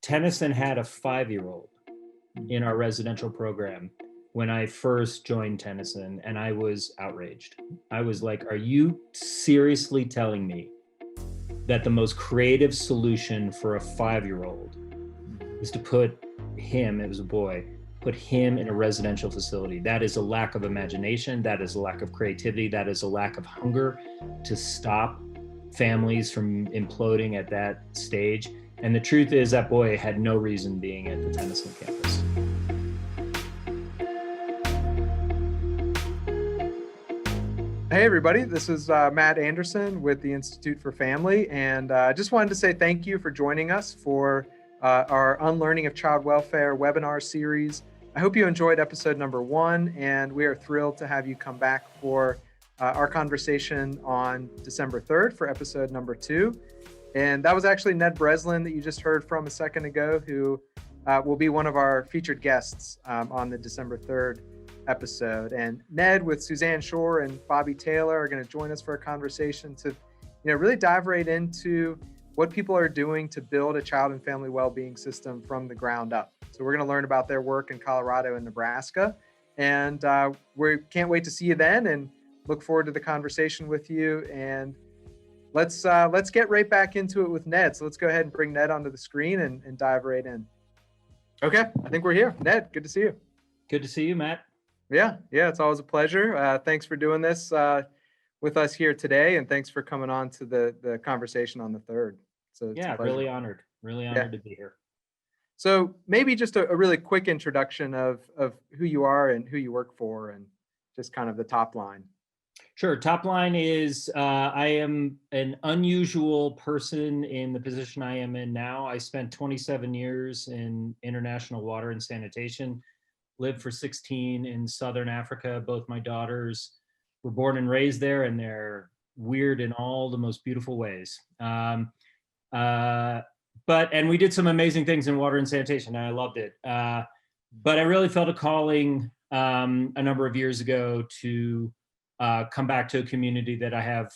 Tennyson had a 5-year-old in our residential program when I first joined Tennyson, and I was outraged. I was like, are you seriously telling me that the most creative solution for a 5-year-old is to put him, it was a boy, put him in a residential facility? That is a lack of imagination. That is a lack of creativity. That is a lack of hunger to stop families from imploding at that stage. And the truth is that boy had no reason being at the Tennyson campus. Hey everybody, this is Matt Anderson with the Institute for Family, and I just wanted to say thank you for joining us for our Unlearning of Child Welfare webinar series. I hope you enjoyed episode number 1, and we are thrilled to have you come back for our conversation on December 3rd for episode number 2. And that was actually Ned Breslin that you just heard from a second ago, who will be one of our featured guests on the December 3rd episode. And Ned with Suzanne Shore and Bobby Taylor are going to join us for a conversation to really dive right into what people are doing to build a child and family well-being system from the ground up. So we're going to learn about their work in Colorado and Nebraska, and we can't wait to see you then and look forward to the conversation with you. And let's get right back into it with Ned. So let's go ahead and bring Ned onto the screen and dive right in. Okay, I think we're here. Ned, good to see you. Good to see you, Matt. Yeah, it's always a pleasure. Thanks for doing this with us here today, and thanks for coming on to the conversation on the 3rd. So yeah, really honored to be here. So maybe just a really quick introduction of who you are and who you work for, and just kind of the top line. Sure. Top line is I am an unusual person in the position I am in now. I spent 27 years in international water and sanitation. Lived for 16 in Southern Africa. Both my daughters were born and raised there, and they're weird in all the most beautiful ways. And we did some amazing things in water and sanitation, and I loved it. But I really felt a calling a number of years ago to come back to a community that I have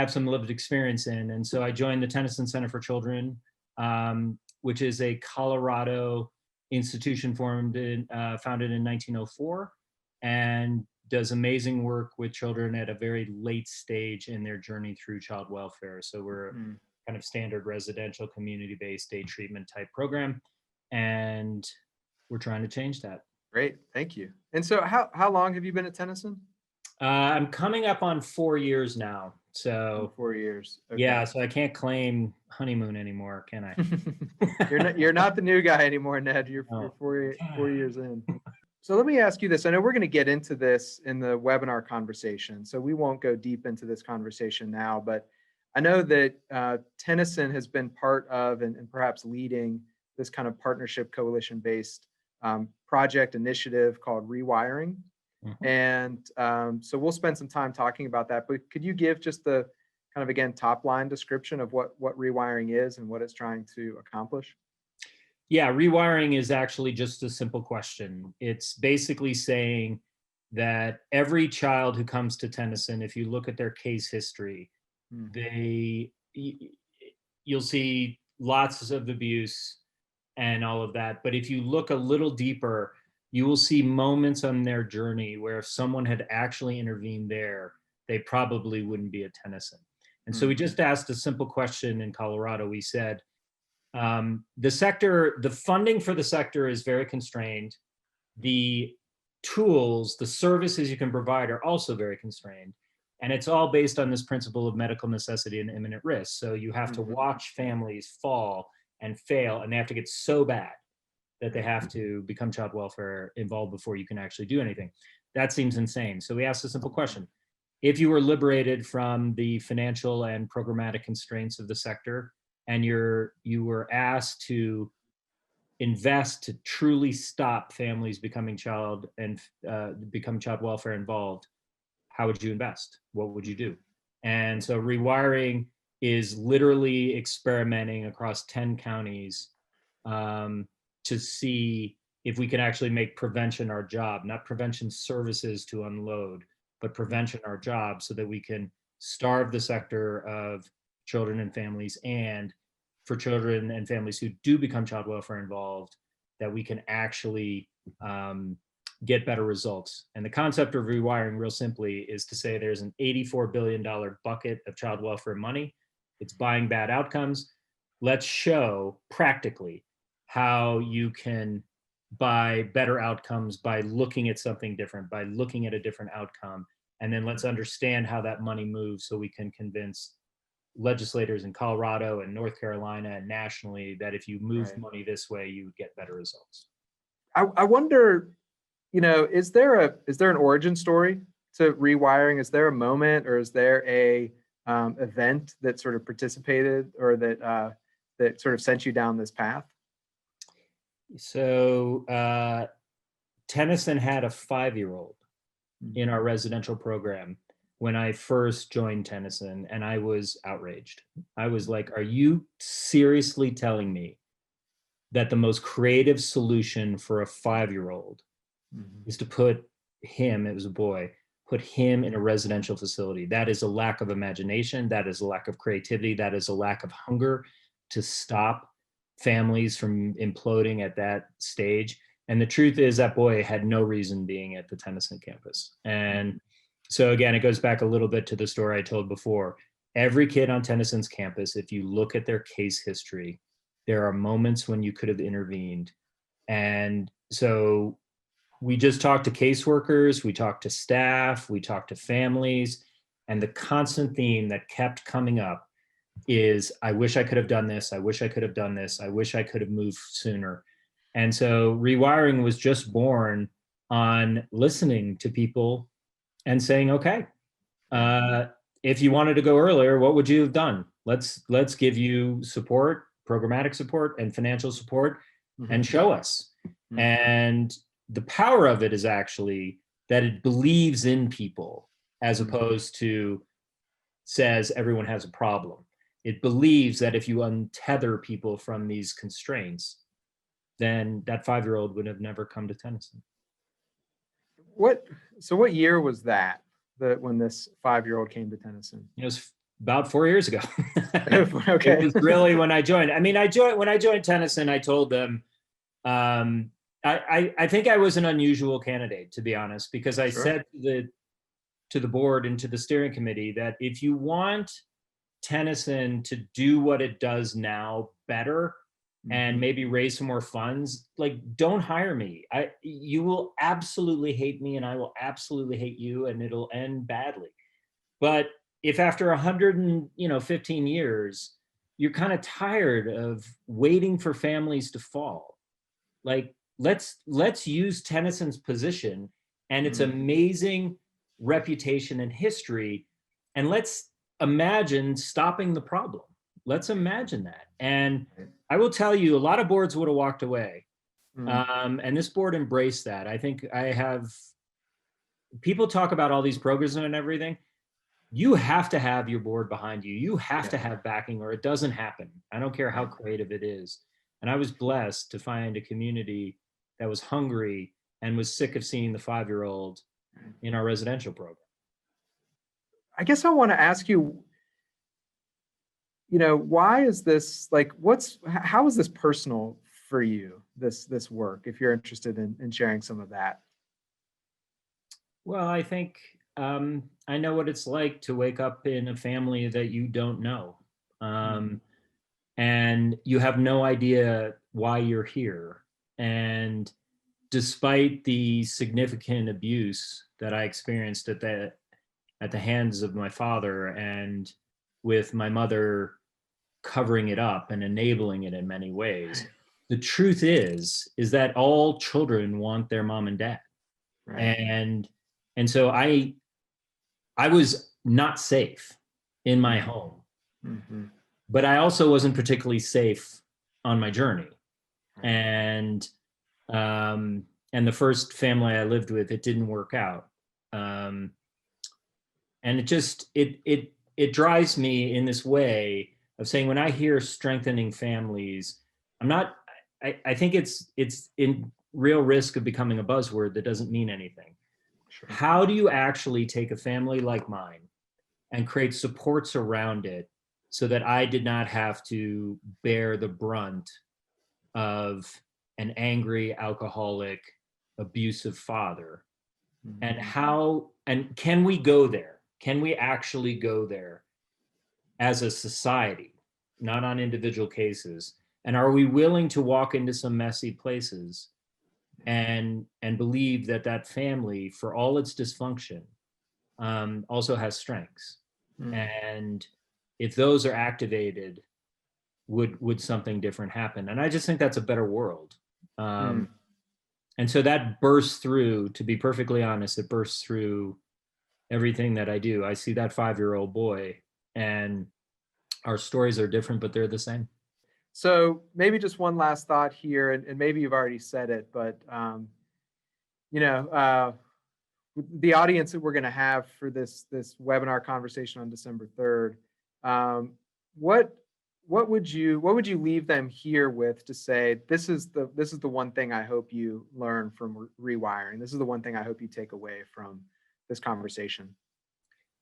some lived experience in. And so I joined the Tennyson Center for Children, which is a Colorado institution founded in 1904, and does amazing work with children at a very late stage in their journey through child welfare. So we're kind of standard residential community-based day treatment type program, and we're trying to change that. Great, thank you. And so how long have you been at Tennyson? I'm coming up on 4 years now. So 4 years. Okay. Yeah, so I can't claim honeymoon anymore, can I? You're not the new guy anymore, Ned. You're 4 years in. So let me ask you this. I know we're going to get into this in the webinar conversation, so we won't go deep into this conversation now, but I know that Tennyson has been part of and perhaps leading this kind of partnership coalition-based project initiative called Rewiring. And so we'll spend some time talking about that, but could you give just the kind of, again, top line description of what rewiring is and what it's trying to accomplish? Yeah, rewiring is actually just a simple question. It's basically saying that every child who comes to Tennyson, if you look at their case history, you'll see lots of abuse and all of that. But if you look a little deeper, you will see moments on their journey where if someone had actually intervened there, they probably wouldn't be at Tennyson. And so we just asked a simple question in Colorado. We said, the funding for the sector is very constrained. The tools, the services you can provide are also very constrained. And it's all based on this principle of medical necessity and imminent risk. So you have to watch families fall and fail, and they have to get so bad that they have to become child welfare involved before you can actually do anything. That seems insane. So we asked a simple question. If you were liberated from the financial and programmatic constraints of the sector, and you were asked to invest to truly stop families becoming child welfare involved, how would you invest? What would you do? And so rewiring is literally experimenting across 10 counties to see if we can actually make prevention our job, not prevention services to unload, but prevention our job, so that we can starve the sector of children and families and for children and families who do become child welfare involved, that we can actually get better results. And the concept of rewiring, real simply, is to say there's an $84 billion bucket of child welfare money. It's buying bad outcomes. Let's show practically how you can buy better outcomes by looking at something different, by looking at a different outcome. And then let's understand how that money moves so we can convince legislators in Colorado and North Carolina and nationally that if you move money this way, you would get better results. I wonder, is there an origin story to rewiring? Is there a moment, or is there a event that sort of participated, or that sort of sent you down this path? So Tennyson had a 5-year-old in our residential program when I first joined Tennyson, and I was outraged. I was like, are you seriously telling me that the most creative solution for a 5-year-old is to put him, it was a boy, put him in a residential facility? That is a lack of imagination. That is a lack of creativity. That is a lack of hunger to stop families from imploding at that stage. And the truth is that boy had no reason being at the Tennyson campus. And so again, it goes back a little bit to the story I told before. Every kid on Tennyson's campus, if you look at their case history, there are moments when you could have intervened. And so we just talked to caseworkers, we talked to staff, we talked to families, and the constant theme that kept coming up is, I wish I could have done this, I wish I could have done this, I wish I could have moved sooner. And so rewiring was just born on listening to people and saying, okay, if you wanted to go earlier, what would you have done? Let's give you support, programmatic support and financial support, and show us. And the power of it is actually that it believes in people, as opposed to says everyone has a problem. It believes that if you untether people from these constraints, then that 5-year-old would have never come to Tennyson. What year was that when this 5-year-old came to Tennyson? It was about 4 years ago. Okay. It was really when I joined. I mean, when I joined Tennyson, I told them, I think I was an unusual candidate, to be honest, because I said to the board and to the steering committee that if you want Tennyson to do what it does now better, and maybe raise some more funds, like, don't hire me. You will absolutely hate me, and I will absolutely hate you, and it'll end badly. But if after 115 years, you're kind of tired of waiting for families to fall, like, let's use Tennyson's position and its amazing reputation and history, and let's imagine stopping the problem. Let's imagine that. And I will tell you, a lot of boards would have walked away. And this board embraced that. I think people talk about all these programs and everything. You have to have your board behind you. You have to have backing, or it doesn't happen. I don't care how creative it is. And I was blessed to find a community that was hungry and was sick of seeing the 5-year-old in our residential program. I guess I want to ask you, why is this, like, how is this personal for you, this work, if you're interested in sharing some of that? Well, I think I know what it's like to wake up in a family that you don't know. And you have no idea why you're here. And despite the significant abuse that I experienced at the hands of my father, and with my mother covering it up and enabling it in many ways, the truth is that all children want their mom and dad. And so I was not safe in my home, but I also wasn't particularly safe on my journey. And the first family I lived with, it didn't work out. And it drives me in this way of saying, when I hear strengthening families, I think it's in real risk of becoming a buzzword that doesn't mean anything. How do you actually take a family like mine and create supports around it so that I did not have to bear the brunt of an angry, alcoholic, abusive father. And can we go there? Can we actually go there as a society, not on individual cases? And are we willing to walk into some messy places and believe that that family, for all its dysfunction, also has strengths? And if those are activated, would something different happen? And I just think that's a better world. And so that bursts through, to be perfectly honest, it bursts through everything that I do. I see that 5-year-old boy, and our stories are different, but they're the same. So maybe just one last thought here, and maybe you've already said it, but the audience that we're going to have for this webinar conversation on December 3rd, what would you leave them here with to say, this is the one thing I hope you learn from rewiring. This is the one thing I hope you take away from this conversation.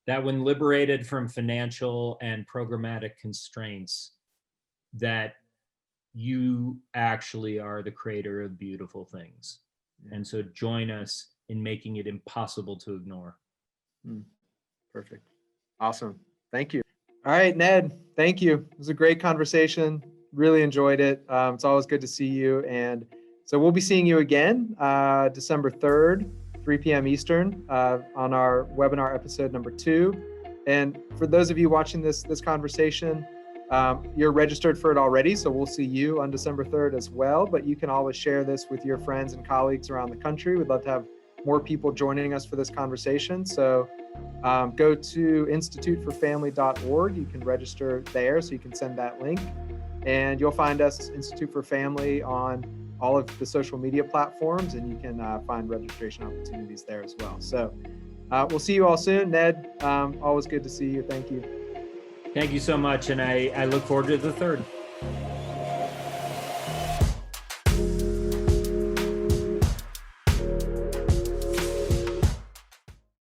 That when liberated from financial and programmatic constraints, that you actually are the creator of beautiful things. And so join us in making it impossible to ignore. Perfect. Awesome. Thank you. All right, Ned, thank you. It was a great conversation. Really enjoyed it. It's always good to see you. And so we'll be seeing you again December 3rd, 3 p.m. Eastern on our webinar episode number 2. And for those of you watching this conversation, you're registered for it already, so we'll see you on December 3rd as well. But you can always share this with your friends and colleagues around the country. We'd love to have more people joining us for this conversation. So go to instituteforfamily.org. You can register there, so you can send that link. And you'll find us, Institute for Family, on all of the social media platforms, and you can find registration opportunities there as well. So we'll see you all soon. Ned, always good to see you. Thank you. Thank you so much. And I look forward to the 3rd.